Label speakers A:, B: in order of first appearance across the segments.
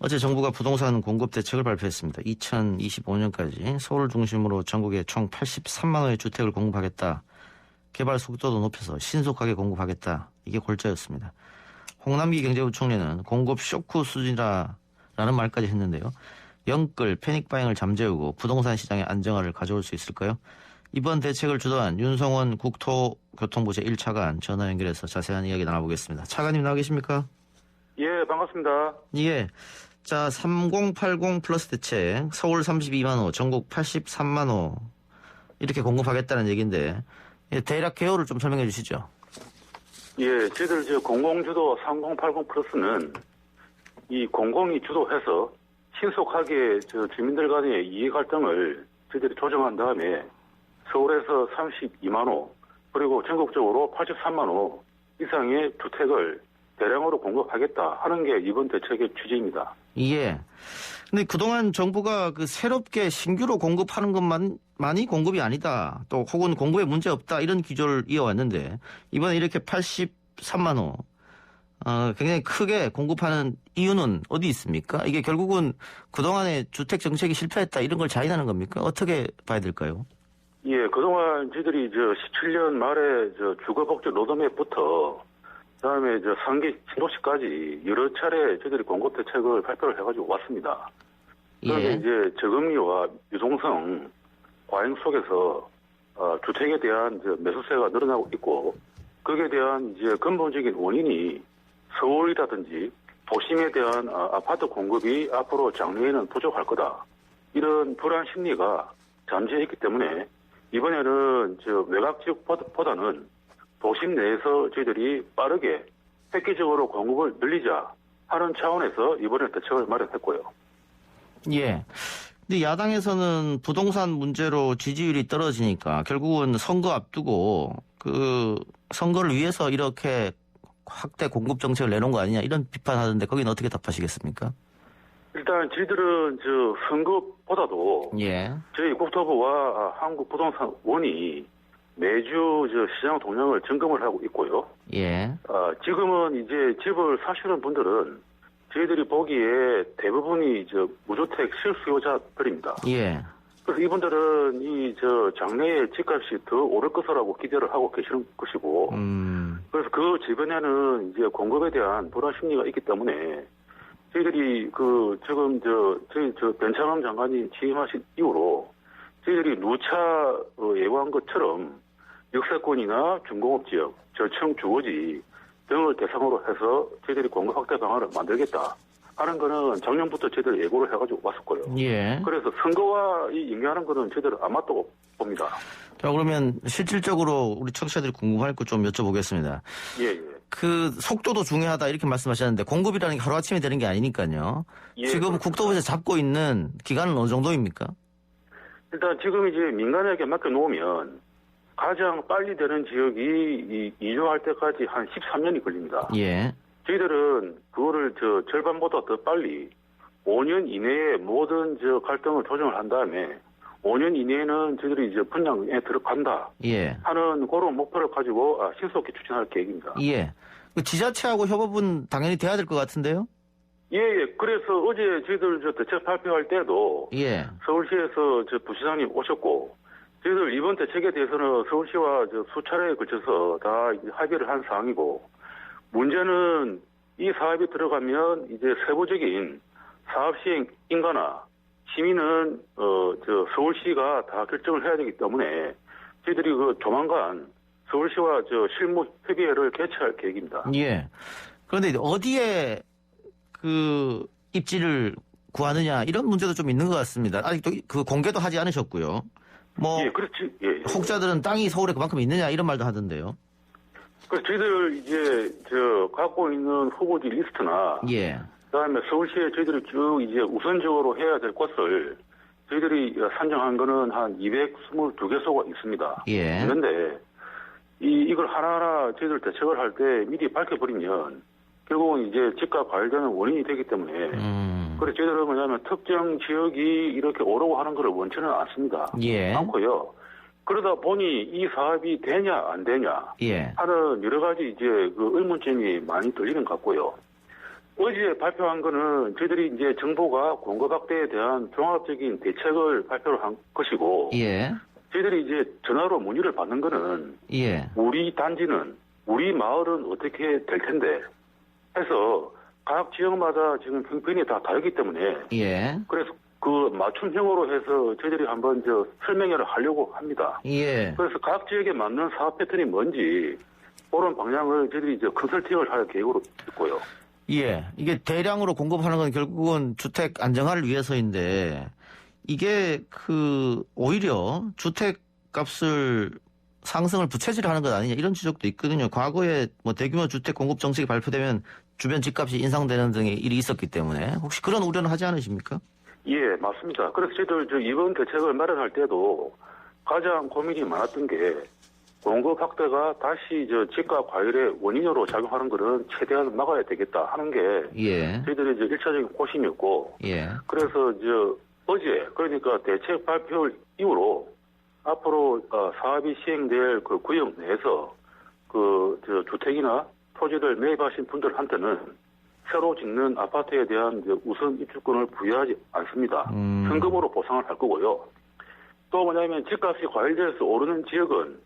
A: 어제 정부가 부동산 공급 대책을 발표했습니다. 2025년까지 서울 중심으로 전국에 총 83만 호의 주택을 공급하겠다. 개발 속도도 높여서 신속하게 공급하겠다. 이게 골자였습니다. 홍남기 경제부총리는 공급 쇼크 수준이라는 말까지 했는데요. 영끌, 패닉바잉을 잠재우고 부동산 시장의 안정화를 가져올 수 있을까요? 이번 대책을 주도한 윤성원 국토교통부 제1차관 전화 연결해서 자세한 이야기 나눠보겠습니다. 차관님 나와 계십니까?
B: 예, 반갑습니다.
A: 예. 자, 3080 플러스 대책, 서울 32만 호, 전국 83만 호 이렇게 공급하겠다는 얘기인데 대략 개요를 좀 설명해 주시죠.
B: 예, 저희들 공공주도 3080 플러스는 이 공공이 주도해서 신속하게 주민들 간의 이해 갈등을 저희들이 조정한 다음에 서울에서 32만 호 그리고 전국적으로 83만 호 이상의 주택을 대량으로 공급하겠다 하는 게 이번 대책의 취지입니다.
A: 예. 근데 그동안 정부가 새롭게 신규로 공급하는 것만이 공급이 아니다. 또 혹은 공급에 문제 없다. 이런 기조를 이어왔는데 이번에 이렇게 83만 호 굉장히 크게 공급하는 이유는 어디 있습니까? 이게 결국은 그동안의 주택 정책이 실패했다. 이런 걸 자인하는 겁니까? 어떻게 봐야 될까요?
B: 예, 그동안 저희들이 17년 말에 주거복지 로드맵부터 그다음에 상계 신도시까지 여러 차례 저희들이 공급 대책을 발표를 해가지고 왔습니다. 그런데
A: 예.
B: 이제 저금리와 유동성 과잉 속에서 주택에 대한 매수세가 늘어나고 있고 거기에 대한 근본적인 원인이 서울이라든지 도심에 대한 아파트 공급이 앞으로 장래에는 부족할 거다. 이런 불안 심리가 잠재해 있기 때문에 이번에는 외곽 지역보다는 도심 내에서 저희들이 빠르게 획기적으로 공급을 늘리자 하는 차원에서 이번에 대책을 마련했고요.
A: 예. 근데 야당에서는 부동산 문제로 지지율이 떨어지니까 결국은 선거 앞두고 선거를 위해서 이렇게 확대 공급 정책을 내놓은 거 아니냐 이런 비판하던데 거기는 어떻게 답하시겠습니까?
B: 일단 저희들은 선거보다도
A: 예.
B: 저희 국토부와 한국부동산원이 매주 시장 동향을 점검을 하고 있고요.
A: 예.
B: 지금은 이제 집을 사시는 분들은 저희들이 보기에 대부분이 무주택 실수요자들입니다.
A: 예.
B: 그래서 이분들은 장래에 집값이 더 오를 것이라고 기대를 하고 계시는 것이고, 그래서 그 주변에는 이제 공급에 대한 불안 심리가 있기 때문에 저희들이 지금 저희 변창흠 장관이 취임하신 이후로 저희들이 누차 예고한 것처럼 역세권이나 중공업 지역, 저층 주거지 등을 대상으로 해서 저희들이 공급 확대 방안을 만들겠다 하는 거는 작년부터 저희들이 예고를 해가지고 왔었고요.
A: 예.
B: 그래서 선거와 연계하는 거는 저희들은 안 맞다고 봅니다.
A: 자, 그러면 실질적으로 우리 청취자들이 궁금할 거 좀 여쭤보겠습니다.
B: 예.
A: 속도도 중요하다 이렇게 말씀하셨는데 공급이라는 게 하루아침에 되는 게 아니니까요.
B: 예,
A: 지금
B: 그렇습니다.
A: 국토부에서 잡고 있는 기간은 어느 정도입니까?
B: 일단 지금 민간에게 맡겨놓으면 가장 빨리 되는 지역이 이주할 때까지 한 13년이 걸립니다.
A: 예.
B: 저희들은 그거를 절반보다 더 빨리 5년 이내에 모든 갈등을 조정을 한 다음에 5년 이내에는 저희들이 분양에 들어간다
A: 예.
B: 하는 그런 목표를 가지고 신속히 추진할 계획입니다.
A: 예. 지자체하고 협업은 당연히 돼야 될 것 같은데요?
B: 예. 그래서 어제 저희들 대책 발표할 때도
A: 예.
B: 서울시에서 부시장님 오셨고 저희들 이번 대책에 대해서는 서울시와 수차례에 걸쳐서 다 합의를 한 사항이고 문제는 이 사업이 들어가면 이제 세부적인 사업 시행 인가나 시민은 서울시가 다 결정을 해야 되기 때문에 저희들이 조만간 서울시와 실무 협의회를 개최할 계획입니다.
A: 예. 그런데 어디에 입지를 구하느냐 이런 문제도 좀 있는 것 같습니다. 아직도 공개도 하지 않으셨고요.
B: 예, 그렇지. 예.
A: 혹자들은 땅이 서울에 그만큼 있느냐 이런 말도 하던데요.
B: 그래서 저희들 이제 갖고 있는 후보지 리스트나
A: 예. 그다음에
B: 서울시에 저희들이 쭉 이제 우선적으로 해야 될 것을 저희들이 산정한 거는 한 222개소가 있습니다.
A: 예.
B: 그런데 이걸 하나하나 저희들 대책을 할 때 미리 밝혀버리면 결국은 이제 집값 과열되는 원인이 되기 때문에 그래서 저희들은 뭐냐면 특정 지역이 이렇게 오르고 하는 것을 원치는 않습니다.
A: 예.
B: 않고요. 그러다 보니 이 사업이 되냐 안 되냐
A: 예.
B: 하는 여러 가지 의문점이 많이 들리는 것 같고요. 어제 발표한 거는 저희들이 이제 정부가 공급 확대에 대한 종합적인 대책을 발표를 한 것이고,
A: 예.
B: 저희들이 이제 전화로 문의를 받는 거는,
A: 예.
B: 우리 단지는, 우리 마을은 어떻게 될 텐데, 해서 각 지역마다 지금 형편이 다 다르기 때문에,
A: 예.
B: 그래서 그 맞춤형으로 해서 저희들이 한번 설명회를 하려고 합니다.
A: 예.
B: 그래서 각 지역에 맞는 사업 패턴이 뭔지, 그런 방향을 저희들이 컨설팅을 할 계획으로 있고요.
A: 예. 이게 대량으로 공급하는 건 결국은 주택 안정화를 위해서인데, 이게 오히려 주택 값을 상승을 부채질하는 것 아니냐 이런 지적도 있거든요. 과거에 뭐 대규모 주택 공급 정책이 발표되면 주변 집값이 인상되는 등의 일이 있었기 때문에 혹시 그런 우려는 하지 않으십니까?
B: 예, 맞습니다. 그래서 저희들 이번 대책을 마련할 때도 가장 고민이 많았던 게 공급 확대가 다시 집값 과열의 원인으로 작용하는 것은 최대한 막아야 되겠다 하는 게
A: 예.
B: 저희들의 일차적인 고심이었고,
A: 예.
B: 그래서 어제 그러니까 대책 발표 이후로 앞으로 사업이 시행될 그 구역 내에서 주택이나 토지를 매입하신 분들한테는 새로 짓는 아파트에 대한 우선 입주권을 부여하지 않습니다. 현금으로 보상을 할 거고요. 또 뭐냐면 집값이 과열돼서 오르는 지역은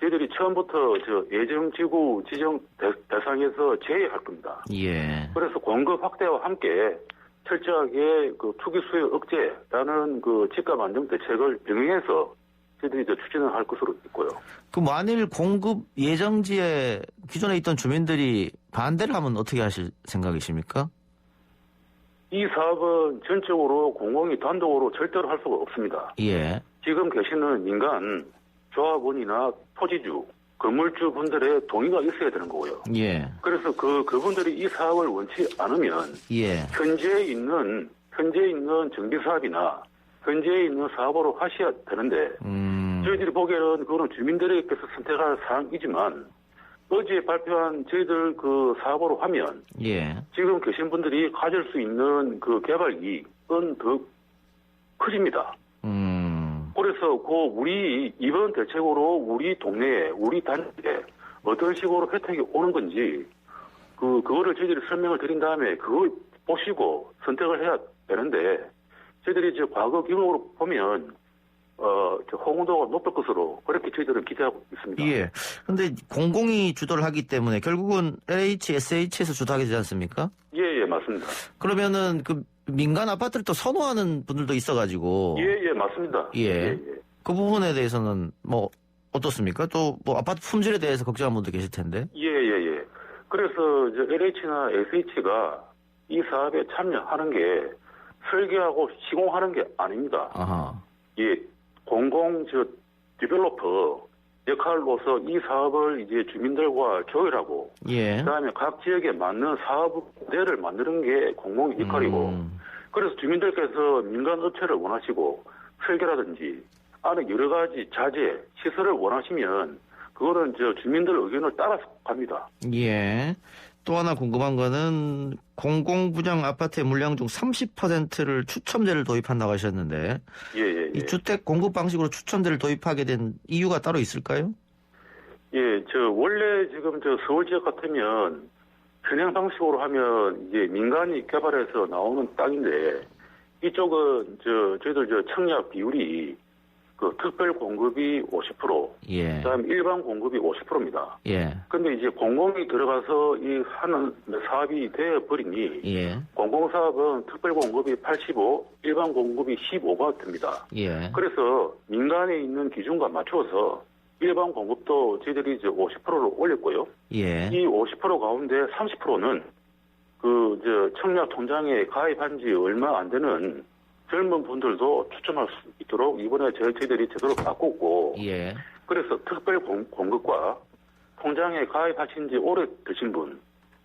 B: 저희들이 처음부터 예정지구 지정 대상에서 제외할 겁니다.
A: 예.
B: 그래서 공급 확대와 함께 철저하게 투기 수요 억제라는 집값 안정 대책을 병행해서 저희들이 추진을 할 것으로 있고요.
A: 만일 공급 예정지에 기존에 있던 주민들이 반대를 하면 어떻게 하실 생각이십니까?
B: 이 사업은 전적으로 공공이 단독으로 절대로 할 수가 없습니다.
A: 예.
B: 지금 계시는 민간 조합원이나 토지주, 건물주 분들의 동의가 있어야 되는 거고요.
A: 예.
B: 그래서 그분들이 이 사업을 원치 않으면
A: 예.
B: 현재 있는 정비사업이나 현재 있는 사업으로 하셔야 되는데 저희들이 보기에는 그거는 주민들에게서 선택할 사항이지만 어제 발표한 저희들 사업으로 하면
A: 예.
B: 지금 계신 분들이 가질 수 있는 개발 이익은 더 커집니다. 그래서 우리 이번 대책으로 우리 동네에 우리 단지에 어떤 식으로 혜택이 오는 건지 그거를 저희들이 설명을 드린 다음에 그걸 보시고 선택을 해야 되는데 저희들이 과거 경험으로 보면 호응도가 높을 것으로 그렇게 저희들은 기대하고 있습니다.
A: 예. 근데 공공이 주도를 하기 때문에 결국은 LH, SH에서 주도하게 되지 않습니까?
B: 예, 맞습니다.
A: 그러면은 민간 아파트를 또 선호하는 분들도 있어가지고.
B: 예, 맞습니다.
A: 예. 그 부분에 대해서는 어떻습니까? 또 아파트 품질에 대해서 걱정하는 분도 계실 텐데.
B: 예. 그래서 LH나 SH가 이 사업에 참여하는 게 설계하고 시공하는 게 아닙니다.
A: 아하.
B: 예, 공공 디벨로퍼 역할로서 이 사업을 이제 주민들과 조율하고,
A: 예.
B: 그다음에 각 지역에 맞는 사업 모델을 만드는 게 공공 역할이고, 그래서 주민들께서 민간 업체를 원하시고 설계라든지 안에 여러 가지 자재, 시설을 원하시면 그거는 주민들 의견을 따라서 갑니다.
A: 예. 또 하나 궁금한 거는 공공분양 아파트의 물량 중 30%를 추첨제를 도입한다고 하셨는데
B: 예.
A: 이 주택 공급 방식으로 추첨제를 도입하게 된 이유가 따로 있을까요?
B: 예, 원래 지금 서울 지역 같으면 현행 방식으로 하면 이제 민간이 개발해서 나오는 땅인데 이쪽은 저희들 청약 비율이 특별 공급이 50%,
A: 예.
B: 그다음에 일반 공급이 50%입니다.
A: 예.
B: 근데 이제 공공이 들어가서 하는 사업이 되어 버리니
A: 예.
B: 공공 사업은 특별 공급이 85, 일반 공급이 15가 됩니다.
A: 예.
B: 그래서 민간에 있는 기준과 맞춰서 일반 공급도 저희들이 50%로 올렸고요.
A: 예.
B: 이 50% 가운데 30%는 청약 통장에 가입한 지 얼마 안 되는 젊은 분들도 추첨할 수 있도록 이번에 저희들이 제도를 바꿨고,
A: 예.
B: 그래서 특별 공급과 통장에 가입하신 지 오래 되신 분,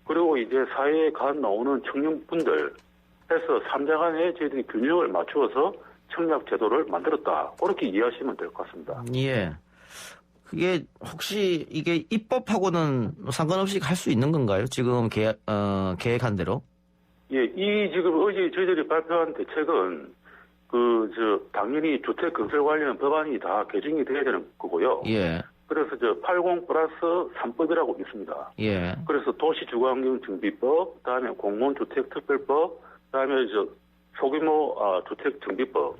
B: 그리고 이제 사회에 간 나오는 청년분들 해서 3자 간에 저희들이 균형을 맞추어서 청약 제도를 만들었다. 그렇게 이해하시면 될 것 같습니다.
A: 예. 그게 혹시 이게 입법하고는 상관없이 할 수 있는 건가요? 지금 계획한 대로?
B: 예, 지금 어제 저희들이 발표한 대책은 당연히 주택 건설 관련 법안이 다 개정이 돼야 되는 거고요.
A: 예.
B: 그래서 저 80+3법이라고 있습니다.
A: 예.
B: 그래서 도시주거환경정비법, 그다음에 공무원주택특별법, 그다음에 저 소규모 주택정비법,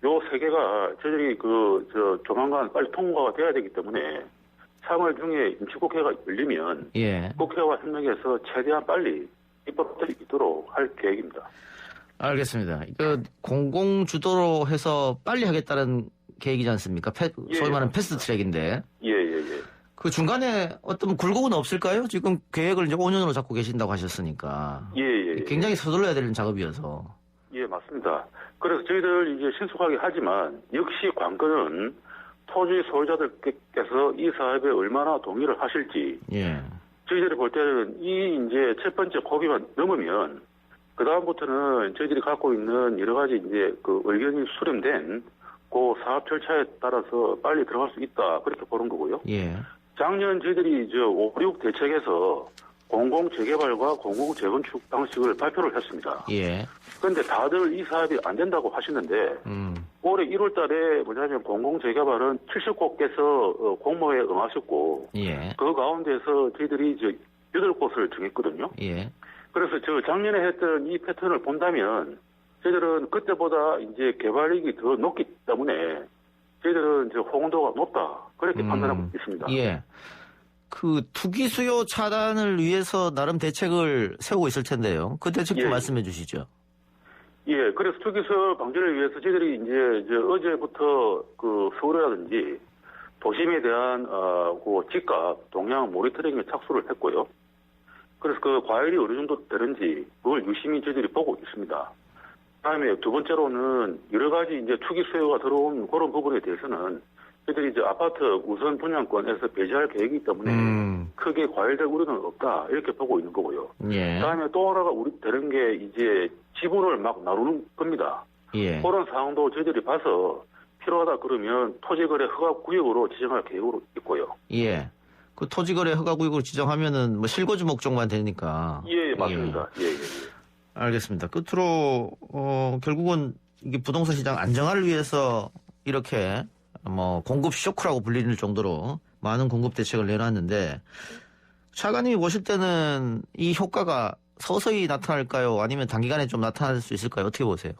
B: 요 세 개가 저희들이 조만간 빨리 통과가 돼야 되기 때문에 3월 중에 임시국회가 열리면
A: 예.
B: 국회와 협력해서 최대한 빨리 입법들이 있도록 할 계획입니다.
A: 알겠습니다. 공공주도로 해서 빨리 하겠다는 계획이지 않습니까? 소위 말하는 패스트트랙인데.
B: 예.
A: 그 중간에 어떤 굴곡은 없을까요? 지금 계획을 이제 5년으로 잡고 계신다고 하셨으니까.
B: 예.
A: 굉장히 서둘러야 되는 작업이어서.
B: 예, 맞습니다. 그래서 저희들 이제 신속하게 하지만 역시 관건은 토지 소유자들께서 이 사업에 얼마나 동의를 하실지.
A: 예.
B: 저희들이 볼 때는 이 이제 첫 번째 고비만 넘으면 그 다음부터는 저희들이 갖고 있는 여러 가지 이제 그 의견이 수렴된 그 사업 절차에 따라서 빨리 들어갈 수 있다. 그렇게 보는 거고요.
A: 예.
B: 작년 저희들이 5.16 대책에서 공공재개발과 공공재건축 방식을 발표를 했습니다.
A: 예.
B: 그런데 다들 이 사업이 안 된다고 하시는데 올해 1월 달에 뭐냐면 공공재개발은 70곳께서 공모에 응하셨고
A: 예.
B: 그 가운데서 저희들이 8곳을 정했거든요.
A: 예.
B: 그래서 작년에 했던 이 패턴을 본다면 저희들은 그때보다 이제 개발력이 더 높기 때문에 저희들은 호응도가 높다. 그렇게 판단하고 있습니다.
A: 예. 그 투기 수요 차단을 위해서 나름 대책을 세우고 있을 텐데요. 그 대책 좀 말씀해 주시죠.
B: 예, 그래서 투기 수요 방지를 위해서 저희들이 이제 어제부터 그 서울이라든지 도심에 대한 그 집값 동향 모니터링에 착수를 했고요. 그래서 그 과열이 어느 정도 되는지 그걸 유심히 저희들이 보고 있습니다. 다음에 두 번째로는 여러 가지 이제 투기 수요가 들어온 그런 부분에 대해서는 저희들이 이제 아파트 우선 분양권에서 배제할 계획이기 때문에 크게 과열될 우려는 없다 이렇게 보고 있는 거고요.
A: 예.
B: 다음에 또 하나가 되는 게 이제 지분을 막 나누는 겁니다.
A: 예.
B: 그런 상황도 저희들이 봐서 필요하다 그러면 토지거래 허가구역으로 지정할 계획으로 있고요.
A: 예. 그 토지거래 허가구역으로 지정하면은 뭐 실거주 목적만 되니까.
B: 예, 맞습니다. 예.
A: 알겠습니다. 끝으로 결국은 이게 부동산 시장 안정화를 위해서 이렇게 뭐 공급 쇼크라고 불리는 정도로 많은 공급 대책을 내놨는데 차관님이 보실 때는 이 효과가 서서히 나타날까요? 아니면 단기간에 좀 나타날 수 있을까요? 어떻게 보세요?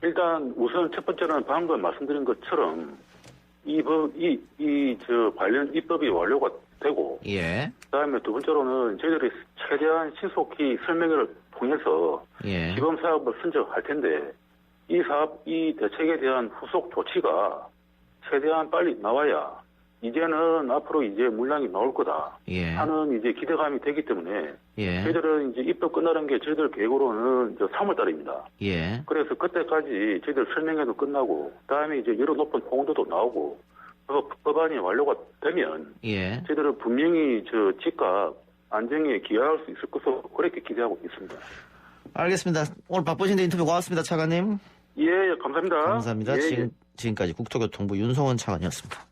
B: 일단 우선 첫 번째는 방금 말씀드린 것처럼 관련 입법이 완료가 되고,
A: 예.
B: 그다음에 두 번째로는 저희들이 최대한 신속히 설명회를 통해서
A: 예.
B: 시범 사업을 선정할 텐데 이 대책에 대한 후속 조치가 최대한 빨리 나와야 이제는 앞으로 이제 물량이 나올 거다 하는 이제 기대감이 되기 때문에 저희들은 이제 입법 끝나는 게 저희들 계획으로는 3월 달입니다.
A: 예.
B: 그래서 그때까지 저희들 설명회도 끝나고 그다음에 이제 여러 높은 홍도도 나오고 법안이 완료가 되면 저희들은 분명히 집값 안정에 기여할 수 있을 것으로 그렇게 기대하고 있습니다.
A: 알겠습니다. 오늘 바쁘신데 인터뷰 고맙습니다, 차관님.
B: 예, 감사합니다.
A: 감사합니다. 지금까지 국토교통부 윤성원 차관이었습니다.